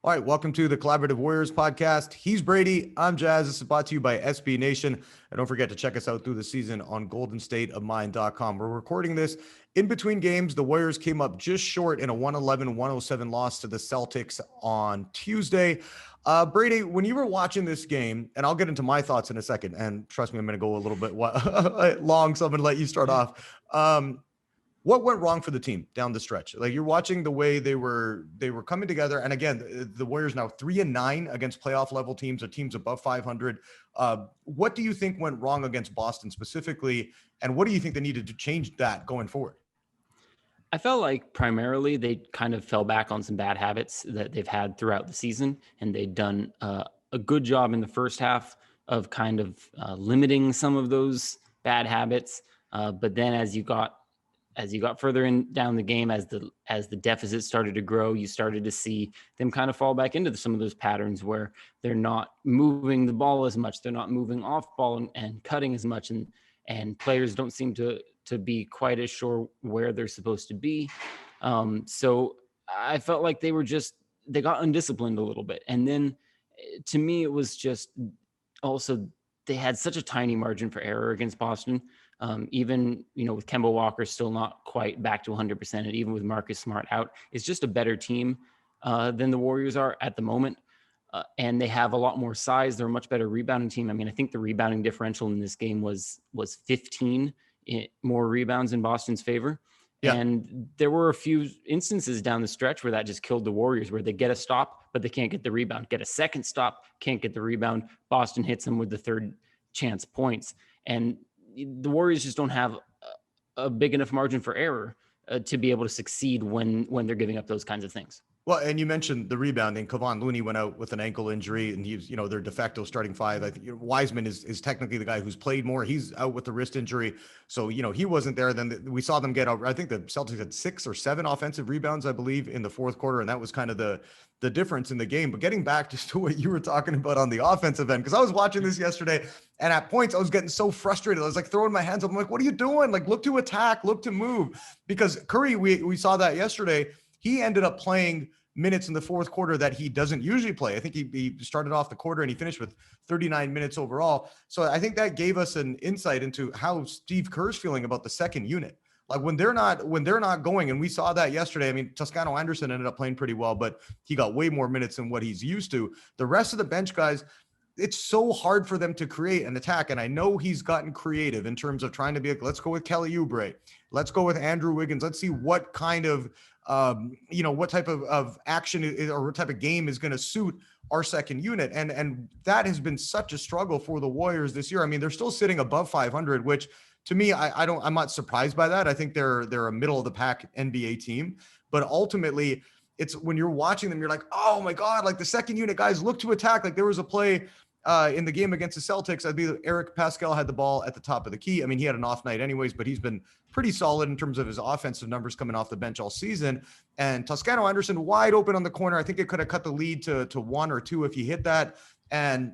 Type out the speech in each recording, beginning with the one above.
All right, welcome to the Collaborative Warriors podcast. He's Brady. I'm Jazz. This is brought to you by SB Nation. And don't forget to check us out through the season on goldenstateofmind.com. We're recording this in between games. The Warriors came up just short in a 111-107 loss to the Celtics on Tuesday. Brady, when you were watching this game, and I'll get into my thoughts in a second, and trust me, I'm going to go a little bit long, so I'm going to let you start off. What went wrong for the team down the stretch? Like, you're watching the way they were coming together. And again, the Warriors now 3-9 against playoff level teams or teams above 500. What do you think went wrong against Boston specifically? And what do you think they needed to change that going forward? I felt like primarily they kind of fell back on some bad habits that they've had throughout the season. And they'd done a good job in the first half of kind of limiting some of those bad habits. But then as you got further in down the game, as the deficit started to grow, you started to see them kind of fall back into some of those patterns where they're not moving the ball as much, they're not moving off ball and cutting as much, and players don't seem to be quite as sure where they're supposed to be. So I felt like they got undisciplined a little bit. And then to me, it was just also they had such a tiny margin for error against Boston. Even, with Kemba Walker still not quite back to 100%, and even with Marcus Smart out, it's just a better team than the Warriors are at the moment. And they have a lot more size. They're a much better rebounding team. I mean, I think the rebounding differential in this game was 15 more rebounds in Boston's favor. Yeah. And there were a few instances down the stretch where that just killed the Warriors, where they get a stop, but they can't get the rebound, get a second stop, can't get the rebound. Boston hits them with the third chance points. And the Warriors just don't have a big enough margin for error to be able to succeed when they're giving up those kinds of things. Well, and you mentioned the rebounding. Kevon Looney went out with an ankle injury, and he's, their de facto starting five. I think Wiseman is technically the guy who's played more. He's out with the wrist injury, so he wasn't there. Then we saw them get. I think the Celtics had 6 or 7 offensive rebounds, I believe, in the fourth quarter, and that was kind of the difference in the game. But getting back just to what you were talking about on the offensive end, because I was watching this yesterday, and at points I was getting so frustrated. I was like throwing my hands up. I'm like, "What are you doing? Like, look to attack, look to move." Because Curry, we saw that yesterday. He ended up playing minutes in the fourth quarter that he doesn't usually play. I think he started off the quarter and he finished with 39 minutes overall. So I think that gave us an insight into how Steve Kerr's feeling about the second unit. Like when they're not going, and we saw that yesterday. I mean, Toscano Anderson ended up playing pretty well, but he got way more minutes than what he's used to. The rest of the bench guys, it's so hard for them to create an attack. And I know he's gotten creative in terms of trying to be like, let's go with Kelly Oubre. Let's go with Andrew Wiggins. Let's see what kind of, what type of action or what type of game is going to suit our second unit. And that has been such a struggle for the Warriors this year. I mean, they're still sitting above 500, which to me, I'm not surprised by that. I think they're a middle of the pack NBA team, but ultimately it's when you're watching them, you're like, oh my God, like the second unit guys look to attack. Like there was a play in the game against the Celtics. I believe Eric Pascal had the ball at the top of the key. I mean, he had an off night anyways, but he's been pretty solid in terms of his offensive numbers coming off the bench all season. And Toscano Anderson wide open on the corner. I think it could have cut the lead to 1 or 2 if he hit that. And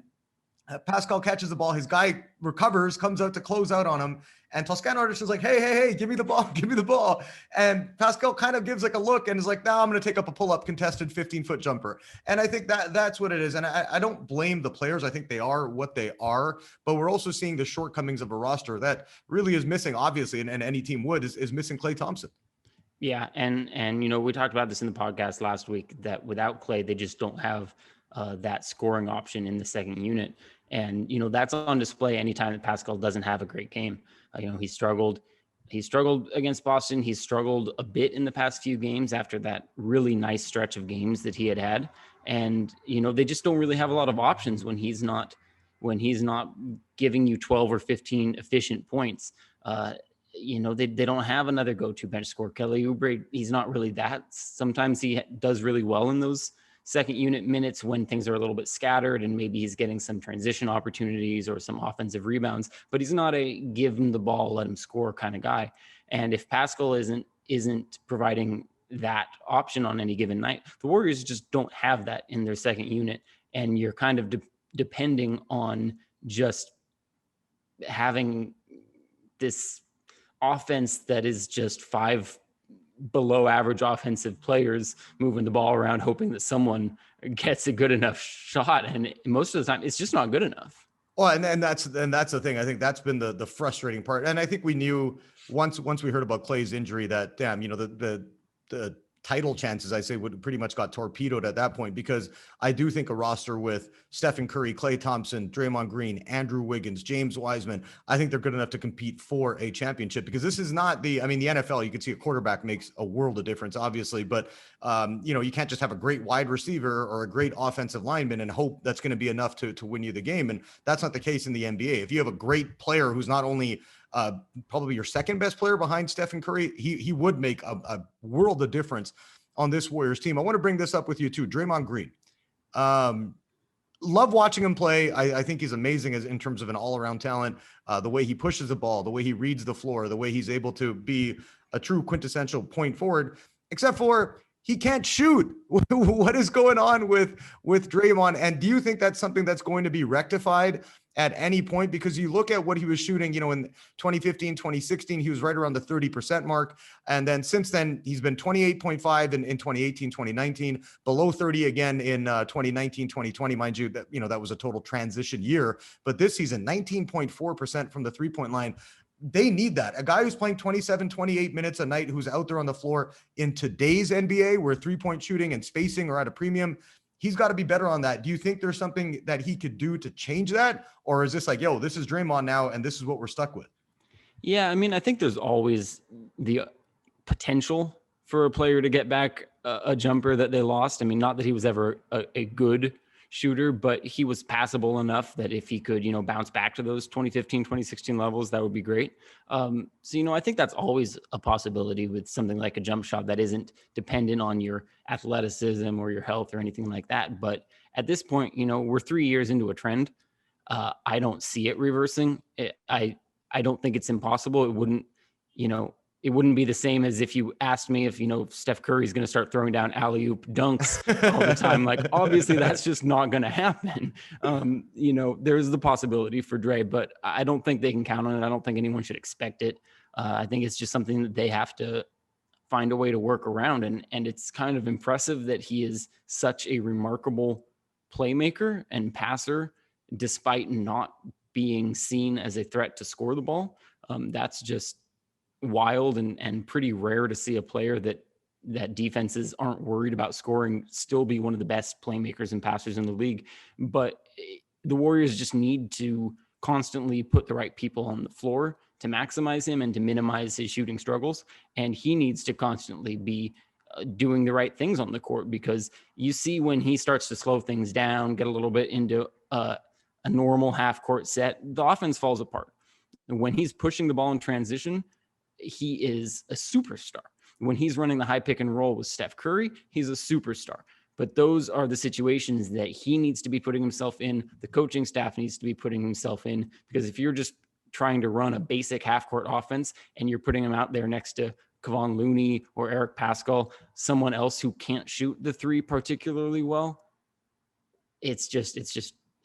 Pascal catches the ball. His guy recovers, comes out to close out on him. And Toscano Anderson's like, hey, give me the ball. And Pascal kind of gives like a look and is like, I'm going to take up a pull-up contested 15-foot jumper. And I think that's what it is. And I don't blame the players. I think they are what they are. But we're also seeing the shortcomings of a roster that really is missing, obviously, and any team would, is missing Klay Thompson. Yeah, and we talked about this in the podcast last week, that without Klay, they just don't have that scoring option in the second unit. And, that's on display anytime that Pascal doesn't have a great game. He struggled against Boston. He's struggled a bit in the past few games after that really nice stretch of games that he had. And, they just don't really have a lot of options when he's not giving you 12 or 15 efficient points. They don't have another go-to bench scorer. Kelly Oubre, he's not really that. Sometimes he does really well in those second unit minutes when things are a little bit scattered and maybe he's getting some transition opportunities or some offensive rebounds, but he's not a give him the ball, let him score kind of guy. And if Pascal isn't providing that option on any given night, the Warriors just don't have that in their second unit. And you're kind of depending on just having this offense that is just 5 below average offensive players moving the ball around, hoping that someone gets a good enough shot. And most of the time it's just not good enough. Well, and that's the thing. I think that's been the frustrating part. And I think we knew once we heard about Klay's injury that, damn, the title chances, I say, would pretty much got torpedoed at that point, because I do think a roster with Stephen Curry, Klay Thompson, Draymond Green, Andrew Wiggins, James Wiseman, I think they're good enough to compete for a championship, because this is not the NFL, you can see a quarterback makes a world of difference, obviously, but you can't just have a great wide receiver or a great offensive lineman and hope that's going to be enough to win you the game. And that's not the case in the NBA. If you have a great player who's not only probably your second best player behind Stephen Curry, he would make a world of difference on this Warriors team. I want to bring this up with you too. Draymond Green. Love watching him play. I think he's amazing in terms of an all-around talent. The way he pushes the ball, the way he reads the floor, the way he's able to be a true quintessential point forward, except for he can't shoot. What is going on with Draymond? And do you think that's something that's going to be rectified at any point? Because you look at what he was shooting, in 2015, 2016, he was right around the 30% mark. And then since then, he's been 28.5 in 2018, 2019, below 30 again in 2019, 2020. Mind you, that was a total transition year. But this season, 19.4% from the three-point line. They need that. A guy who's playing 27, 28 minutes a night, who's out there on the floor in today's NBA, where three-point shooting and spacing are at a premium, he's got to be better on that. Do you think there's something that he could do to change that? Or is this like, yo, this is Draymond now, and this is what we're stuck with? Yeah, I think there's always the potential for a player to get back a jumper that they lost. Not that he was ever a good shooter, but he was passable enough that if he could, bounce back to those 2015, 2016 levels, that would be great. So, I think that's always a possibility with something like a jump shot that isn't dependent on your athleticism or your health or anything like that. But at this point, we're 3 years into a trend. I don't see it reversing. I don't think it's impossible. It wouldn't be the same as if you asked me if, Steph Curry is going to start throwing down alley-oop dunks all the time. Like, obviously that's just not going to happen. There's the possibility for Dre, but I don't think they can count on it. I don't think anyone should expect it. I think it's just something that they have to find a way to work around. And it's kind of impressive that he is such a remarkable playmaker and passer, despite not being seen as a threat to score the ball. That's just wild and pretty rare to see a player that defenses aren't worried about scoring still be one of the best playmakers and passers in the league. But the Warriors just need to constantly put the right people on the floor to maximize him and to minimize his shooting struggles. And he needs to constantly be doing the right things on the court, because you see when he starts to slow things down, get a little bit into a normal half court set, the offense falls apart. And when he's pushing the ball in transition, he is a superstar. When he's running the high pick and roll with Steph Curry, he's a superstar. But those are the situations that he needs to be putting himself in. The coaching staff needs to be putting himself in, because if you're just trying to run a basic half court offense and you're putting him out there next to Kevon Looney or Eric Pascal, someone else who can't shoot the three particularly well, it's just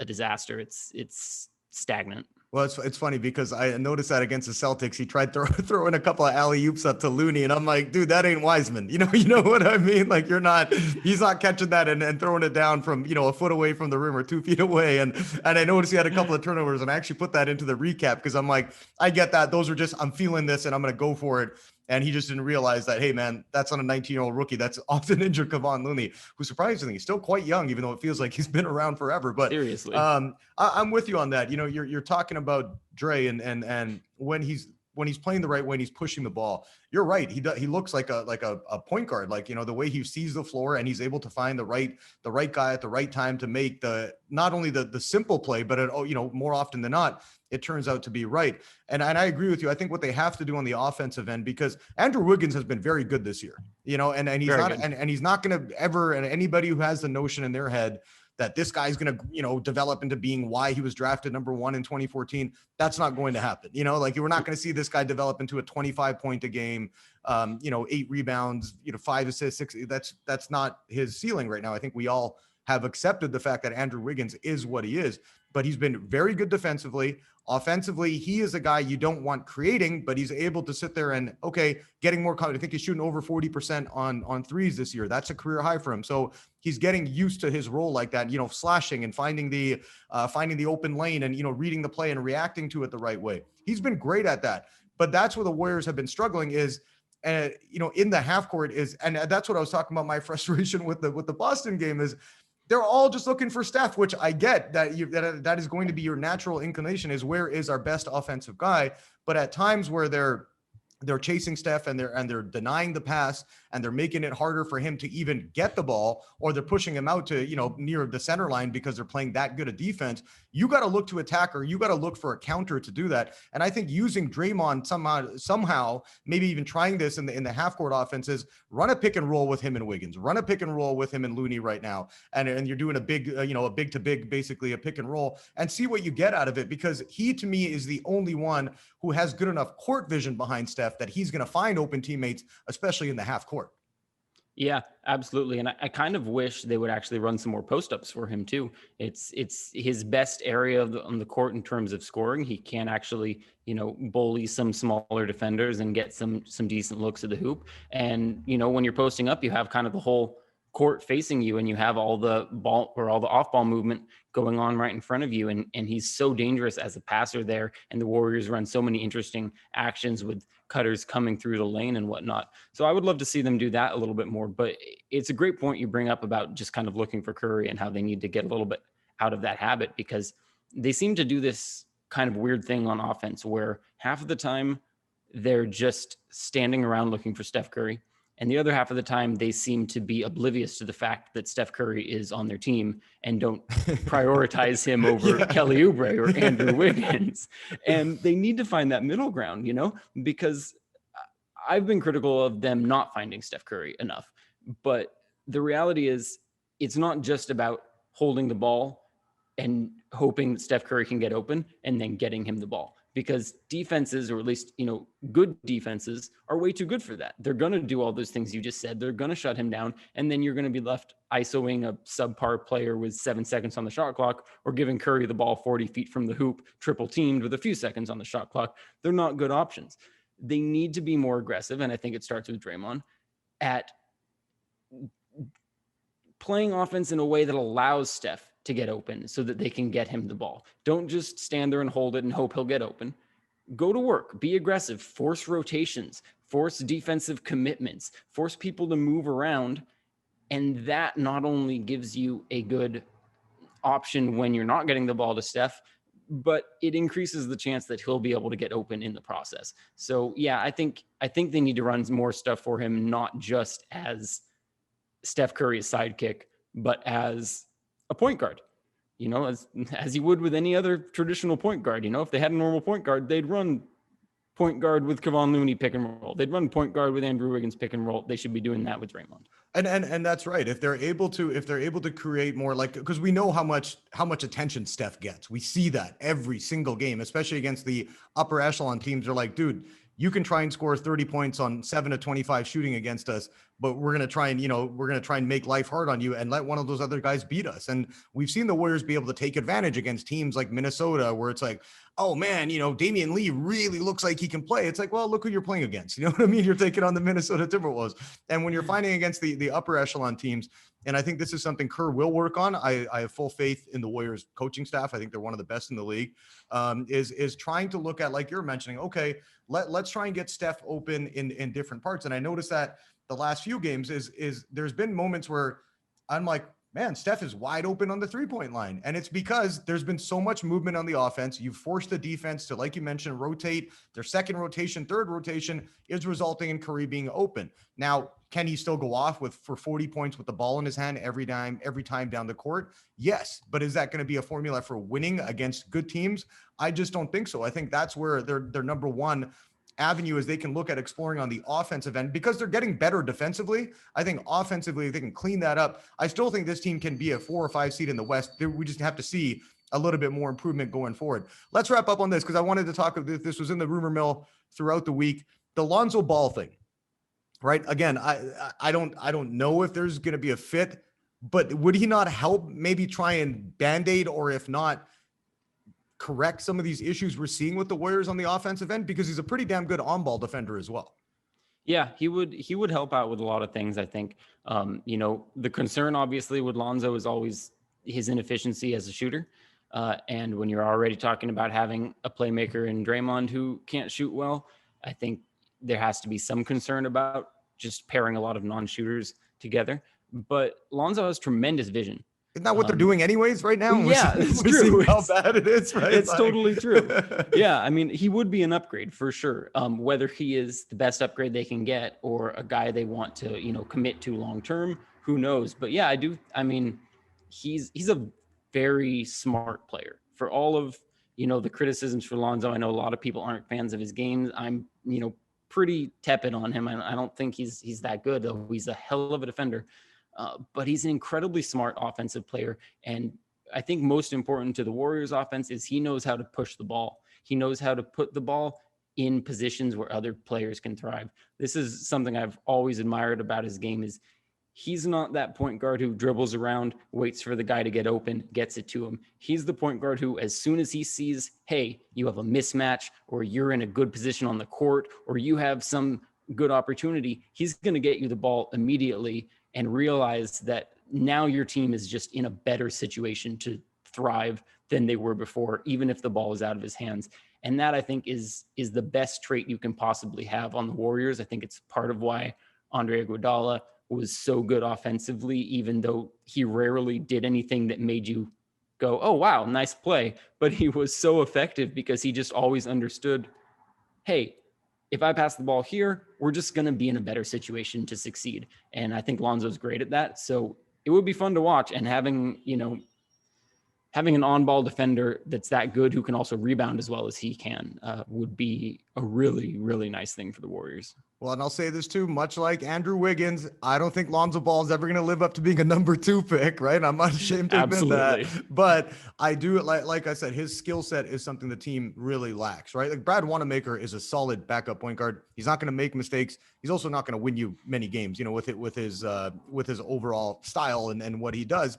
a disaster. It's stagnant. Well, it's funny because I noticed that against the Celtics, he tried throwing a couple of alley-oops up to Looney, and I'm like, dude, that ain't Wiseman. You know what I mean? Like, he's not catching that and throwing it down from, a foot away from the rim or 2 feet away. And I noticed he had a couple of turnovers, and I actually put that into the recap because I'm like, I get that. Those are just, I'm feeling this and I'm going to go for it. And he just didn't realize that, hey, man, that's not a 19-year-old rookie. That's often injured Kevon Looney, who surprisingly is still quite young, even though it feels like he's been around forever. But seriously, I'm with you on that. You're talking about Dre and when he's playing the right way and he's pushing the ball, you're right. He looks like a point guard, the way he sees the floor and he's able to find the right guy at the right time to make not only the simple play, but more often than not, it turns out to be right. And I agree with you. I think what they have to do on the offensive end, because Andrew Wiggins has been very good this year, and he's very not, good. and he's not going to ever, and anybody who has the notion in their head that this guy's going to, develop into being why he was drafted number 1 in 2014. That's not going to happen. We're not going to see this guy develop into a 25 point a game, 8 rebounds, 5 assists, 6. That's not his ceiling right now. I think we all have accepted the fact that Andrew Wiggins is what he is. but he's been very good defensively. Offensively, he is a guy you don't want creating, but he's able to sit there and, okay, getting more confident. I think he's shooting over 40% on threes this year. That's a career high for him. So he's getting used to his role like that, slashing and finding the open lane and, reading the play and reacting to it the right way. He's been great at that. But that's where the Warriors have been struggling is, in the half court is, and that's what I was talking about. My frustration with the Boston game is they're all just looking for Steph, which I get that is going to be your natural inclination is where is our best offensive guy. But at times where they're chasing Steph and they're denying the pass and they're making it harder for him to even get the ball, or they're pushing him out to, near the center line because they're playing that good a defense. You got to look to attack, or you got to look for a counter to do that. And I think using Draymond somehow, maybe even trying this in the half court offenses, run a pick and roll with him and Wiggins, run a pick and roll with him and Looney right now. And you're doing a big, a big to big, basically a pick and roll, and see what you get out of it, because he, to me, is the only one who has good enough court vision behind Steph that he's going to find open teammates, especially in the half court. Yeah, absolutely. And I kind of wish they would actually run some more post-ups for him too. It's his best area on the court in terms of scoring. He can actually, bully some smaller defenders and get some decent looks at the hoop. And, when you're posting up, you have kind of the whole court facing you, and you have all the ball or all the off-ball movement going on right in front of you. And he's so dangerous as a passer there. And the Warriors run so many interesting actions with cutters coming through the lane and whatnot. So I would love to see them do that a little bit more. But it's a great point you bring up about just kind of looking for Curry and how they need to get a little bit out of that habit, because they seem to do this kind of weird thing on offense where half of the time they're just standing around looking for Steph Curry. And the other half of the time, they seem to be oblivious to the fact that Steph Curry is on their team and don't prioritize him over Kelly Oubre or Andrew Wiggins. And they need to find that middle ground, because I've been critical of them not finding Steph Curry enough. But the reality is, it's not just about holding the ball and hoping that Steph Curry can get open and then getting him the ball. Because defenses, or at least, good defenses, are way too good for that. They're going to do all those things you just said. They're going to shut him down. And then you're going to be left ISOing a subpar player with 7 seconds on the shot clock, or giving Curry the ball 40 feet from the hoop, triple teamed with a few seconds on the shot clock. They're not good options. They need to be more aggressive. And I think it starts with Draymond at playing offense in a way that allows Steph to get open so that they can get him the ball. Don't just stand there and hold it and hope he'll get open. Go to work, be aggressive, force rotations, force defensive commitments, force people to move around. And that not only gives you a good option when you're not getting the ball to Steph, but it increases the chance that he'll be able to get open in the process. So yeah, I think they need to run more stuff for him, not just as Steph Curry's sidekick, but as a point guard, as you would with any other traditional point guard. If they had a normal point guard, they'd run point guard with Kevon Looney pick and roll. They'd run point guard with Andrew Wiggins pick and roll. They should be doing that with Draymond. And that's right. If they're able to create more, like, because we know how much attention Steph gets. We see that every single game, especially against the upper echelon teams. They're like, dude, you can try and score 30 points on 7 of 25 shooting against us, but we're going to try and make life hard on you and let one of those other guys beat us. And we've seen the Warriors be able to take advantage against teams like Minnesota, where it's like, oh man, Damian Lee really looks like he can play. It's like, well, look who you're playing against. You know what I mean? You're taking on the Minnesota Timberwolves. And when you're fighting against the upper echelon teams, and I think this is something Kerr will work on. I have full faith in the Warriors coaching staff. I think they're one of the best in the league, is trying to look at, like you're mentioning, okay, let's try and get Steph open in different parts. And I noticed that the last few games is there's been moments where I'm like, man, Steph is wide open on the 3-point line. And it's because there's been so much movement on the offense. You've forced the defense to, like you mentioned, rotate. Their second rotation, third rotation is resulting in Curry being open. Now, can he still go off for 40 points with the ball in his hand every time down the court? Yes. But is that going to be a formula for winning against good teams? I just don't think so. I think that's where their number one avenue is they can look at exploring on the offensive end, because they're getting better defensively. I think offensively, if they can clean that up, I still think this team can be a 4 or 5 seed in the West. We just have to see a little bit more improvement going forward. Let's wrap up on this, because I wanted to talk about this. Was in the rumor mill throughout the week, the Lonzo Ball thing, right? Again, I don't know if there's going to be a fit, but would he not help maybe try and Band-Aid, or if not, correct some of these issues we're seeing with the Warriors on the offensive end? Because he's a pretty damn good on-ball defender as well. Yeah, he would help out with a lot of things, I think. The concern obviously with Lonzo is always his inefficiency as a shooter. And when you're already talking about having a playmaker in Draymond who can't shoot well, I think there has to be some concern about just pairing a lot of non-shooters together. But Lonzo has tremendous vision. Isn't that what they're doing anyways right now? Yeah, it's we're true. seeing how bad it is, right? It's totally true. Yeah, I mean, he would be an upgrade for sure. Whether he is the best upgrade they can get or a guy they want to, commit to long term, who knows? But yeah, I do. I mean, he's a very smart player. For all of the criticisms for Lonzo, I know a lot of people aren't fans of his games. I'm pretty tepid on him. I don't think he's that good, though. He's a hell of a defender. But he's an incredibly smart offensive player. And I think most important to the Warriors offense is he knows how to push the ball. He knows how to put the ball in positions where other players can thrive. This is something I've always admired about his game is he's not that point guard who dribbles around, waits for the guy to get open, gets it to him. He's the point guard who, as soon as he sees, hey, you have a mismatch or you're in a good position on the court or you have some good opportunity, he's going to get you the ball immediately and realize that now your team is just in a better situation to thrive than they were before, even if the ball is out of his hands. And that, I think, is the best trait you can possibly have on the Warriors. I think it's part of why Andre Iguodala was so good offensively, even though he rarely did anything that made you go, oh, wow, nice play. But he was so effective because he just always understood, hey, if I pass the ball here, we're just going to be in a better situation to succeed. And I think Lonzo's great at that. So it would be fun to watch, and having an on-ball defender that's that good who can also rebound as well as he can would be a really, really nice thing for the Warriors. Well, and I'll say this too, much like Andrew Wiggins, I don't think Lonzo Ball is ever going to live up to being a number 2 pick, right? I'm not ashamed to admit that. But I do, like I said, his skill set is something the team really lacks, right? Like Brad Wanamaker is a solid backup point guard. He's not going to make mistakes. He's also not going to win you many games, with his overall style and what he does.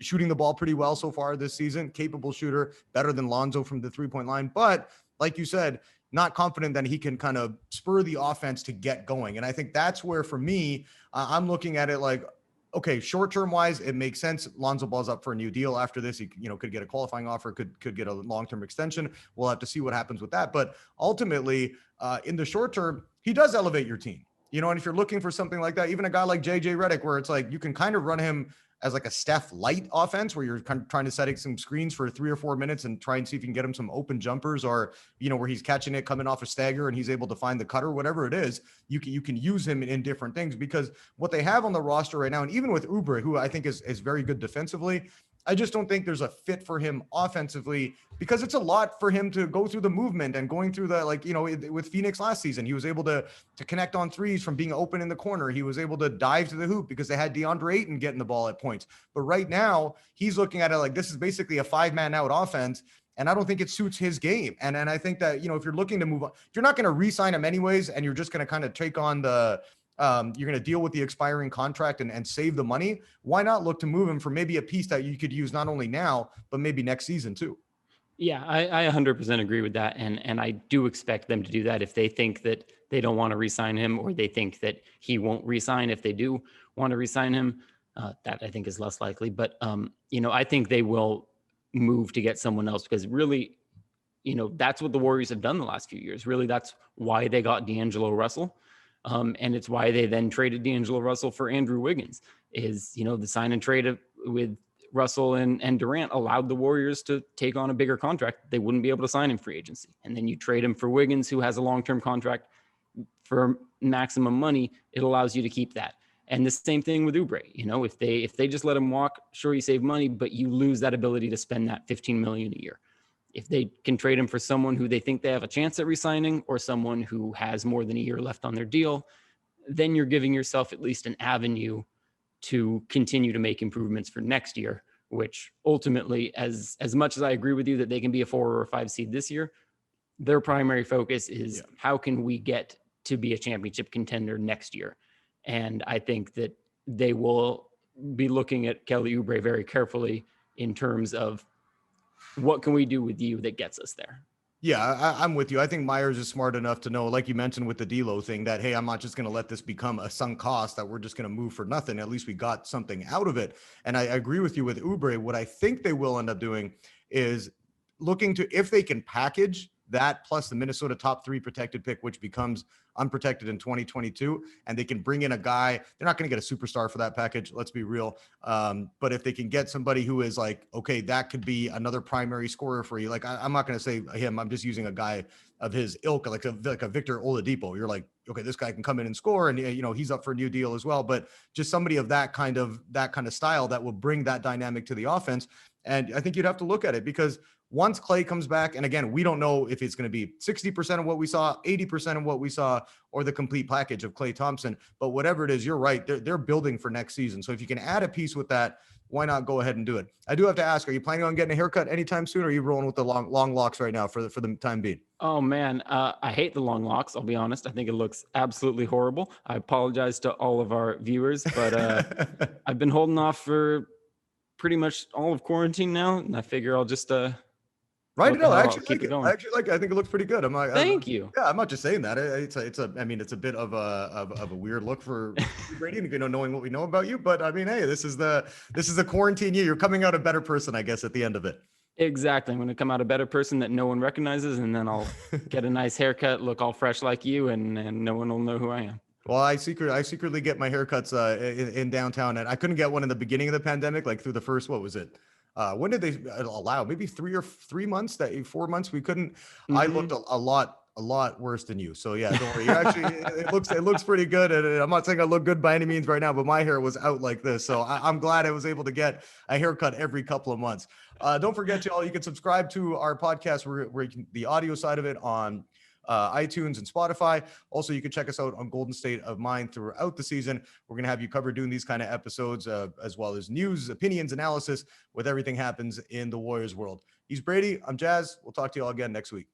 Shooting the ball pretty well so far this season, capable shooter, better than Lonzo from the 3-point line. But like you said, not confident that he can kind of spur the offense to get going. And I think that's where, for me, I'm looking at it like, okay, short-term wise, it makes sense. Lonzo Ball's up for a new deal after this. He, could get a qualifying offer, could get a long-term extension. We'll have to see what happens with that. But ultimately, in the short term, he does elevate your team. And if you're looking for something like that, even a guy like JJ Redick, where it's like you can kind of run him as like a Steph light offense where you're kind of trying to set some screens for 3 or 4 minutes and try and see if you can get him some open jumpers, or, where he's catching it coming off a stagger and he's able to find the cutter, whatever it is, you can use him in different things, because what they have on the roster right now, and even with Oubre, who I think is very good defensively, I just don't think there's a fit for him offensively, because it's a lot for him to go through the movement and going through the, with Phoenix last season, he was able to connect on threes from being open in the corner. He was able to dive to the hoop because they had DeAndre Ayton getting the ball at points. But right now he's looking at it like this is basically a 5-man out offense. And I don't think it suits his game. And I think that, if you're looking to move on, if you're not going to re-sign him anyways, and you're just going to kind of take on you're going to deal with the expiring contract and save the money, why not look to move him for maybe a piece that you could use not only now, but maybe next season too? Yeah, I 100% agree with that. And I do expect them to do that if they think that they don't want to re-sign him, or they think that he won't re-sign if they do want to re-sign him. That I think is less likely. But, I think they will move to get someone else, because really, that's what the Warriors have done the last few years. Really, that's why they got D'Angelo Russell. And it's why they then traded D'Angelo Russell for Andrew Wiggins. Is, the sign and trade with Russell and Durant allowed the Warriors to take on a bigger contract. They wouldn't be able to sign in free agency. And then you trade him for Wiggins, who has a long-term contract for maximum money. It allows you to keep that. And the same thing with Oubre. If they just let him walk, sure, you save money, but you lose that ability to spend that $15 million a year. If they can trade him for someone who they think they have a chance at re-signing, or someone who has more than a year left on their deal, then you're giving yourself at least an avenue to continue to make improvements for next year, which ultimately, as much as I agree with you that they can be a 4 or a 5 seed this year, their primary focus is how can we get to be a championship contender next year? And I think that they will be looking at Kelly Oubre very carefully in terms of what can we do with you that gets us there? Yeah, I'm with you. I think Myers is smart enough to know, like you mentioned with the D'Lo thing, that, hey, I'm not just going to let this become a sunk cost that we're just going to move for nothing. At least we got something out of it. And I agree with you with Oubre. What I think they will end up doing is looking to, if they can package that plus the Minnesota top 3 protected pick, which becomes unprotected in 2022, and they can bring in a guy. They're not going to get a superstar for that package. Let's be real. But if they can get somebody who is like, okay, that could be another primary scorer for you. Like I'm not going to say him. I'm just using a guy of his ilk, like a Victor Oladipo. You're like, okay, this guy can come in and score, and he's up for a new deal as well. But just somebody of that kind of style that will bring that dynamic to the offense. And I think you'd have to look at it, because once Klay comes back, and again, we don't know if it's going to be 60% of what we saw, 80% of what we saw, or the complete package of Klay Thompson. But whatever it is, you're right. They're building for next season. So if you can add a piece with that, why not go ahead and do it? I do have to ask, are you planning on getting a haircut anytime soon, or are you rolling with the long locks right now for the time being? Oh man, I hate the long locks. I'll be honest. I think it looks absolutely horrible. I apologize to all of our viewers, but I've been holding off for pretty much all of quarantine now, and I figure I'll just Right. No, I I'll actually keep like it it. going. I think it looks pretty good. Thank you. Yeah, I'm not just saying that. I mean, it's a bit of a weird look for Brady, knowing what we know about you. But I mean, hey, this is a quarantine year. You're coming out a better person, I guess, at the end of it. Exactly. I'm going to come out a better person that no one recognizes, and then I'll get a nice haircut, look all fresh like you, and no one will know who I am. Well, I secretly get my haircuts in downtown, and I couldn't get one in the beginning of the pandemic, like through the first, what was it? When did they allow? Maybe 3 months, 4 months we couldn't. I looked a lot worse than you. So yeah, don't worry. You actually, it looks pretty good. And I'm not saying I look good by any means right now, but my hair was out like this. So I'm glad I was able to get a haircut every couple of months. Don't forget, y'all, you can subscribe to our podcast where you can, the audio side of it on iTunes and Spotify. Also, you can check us out on Golden State of Mind throughout the season. We're going to have you covered doing these kind of episodes, as well as news, opinions, analysis with everything happens in the Warriors world. He's Brady. I'm Jazz. We'll talk to you all again next week.